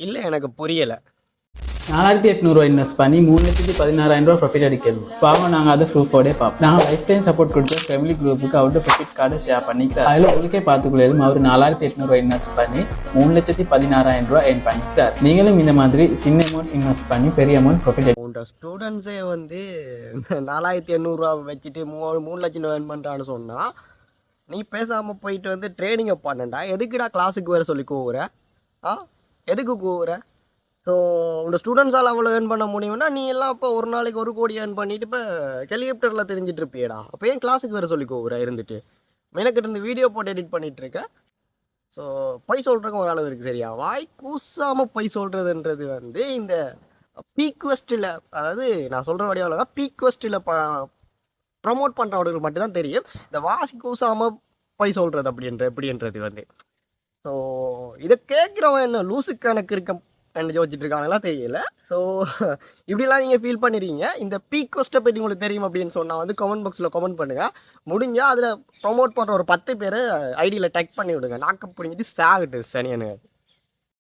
இல்லை எனக்கு புரியலை. 4800 இன்வெஸ்ட் பண்ணி 3,16,000 ப்ராஃபிட் அடிக்கிறது. பாவம் நாங்கள் அதை ப்ரூஃபோடே பார்ப்போம். நாங்கள் லைஃப் டைம் சப்போர்ட் கொடுத்த ஃபேமிலி குரூப்புக்கு அவரோட ப்ராஃபிட் கார்டை ஷேர் பண்ணிக்கிறார். அதில் உங்களுக்கே பார்த்துக்கொள்ளும் அவர் 4800 இன்வெஸ்ட் பண்ணி 3,16,000 ஏர்ன் பண்ணிக்கிறார். நீங்களும் இந்த மாதிரி சின்ன அமௌண்ட் இன்வெஸ்ட் பண்ணி பெரிய அமௌண்ட் ப்ராஃபிட் உங்களோட ஸ்டூடெண்ட்ஸே வந்து 4800 வச்சுட்டு 3 லட்சம் ஏர்ன் பண்ணுறான்னு சொன்னால் நீ பேசாமல் போயிட்டு வந்து ட்ரேடிங்கை பண்ணண்டா. எதுக்குடா கிளாஸுக்கு வேறு சொல்லி கூவுற? எதுக்கு கூவுற? ஸோ உங்களோட ஸ்டூடெண்ட்ஸால் அவ்வளோ ஏர்ன் பண்ண முடியும்னா நீ எல்லாம் இப்போ ஒரு நாளைக்கு 1 கோடி ஏர்ன் பண்ணிவிட்டு இப்போ ஹெலிகாப்டரில் தெரிஞ்சிட்டு இருப்பியடா. அப்போ ஏன் கிளாஸுக்கு வேறு சொல்லி கூவுற இருந்துட்டு மெனக்கிட்ட இருந்து வீடியோ போட்டு எடிட் பண்ணிகிட்ருக்க. ஸோ பொய் சொல்கிறதுக்கு ஒரு அளவு இருக்குது சரியா? வாய் கூசாமல் பொய் சொல்கிறதுன்றது வந்து இந்த பீக்வெஸ்ட்டில், அதாவது நான் சொல்கிற வடிவாக பீக்வெஸ்ட்டில் ப்ரமோட் பண்ணுறவங்களுக்கு மட்டும்தான் தெரியும் இந்த வாசி கூசாமல் பொய் சொல்கிறது எப்படின்றது வந்து. ஸோ இதை கேட்குறவன் என்ன லூசு கணக்கு இருக்க என்ன யோசிச்சுட்டு இருக்காங்களா தெரியல. ஸோ இப்படிலாம் நீங்கள் ஃபீல் பண்ணிடுறீங்க. இந்த பீக்வெஸ்ட்டை பற்றி உங்களுக்கு தெரியும் அப்படின்னு சொன்னால் வந்து கமெண்ட் பாக்ஸில் கமெண்ட் பண்ணுங்கள். முடிஞ்சால் அதில் ப்ரொமோட் பண்ணுற ஒரு 10 பேர் ஐடியில் டெக் பண்ணி விடுங்க. நாக்க பிடிங்கிட்டு சாகட்டு சனியனு.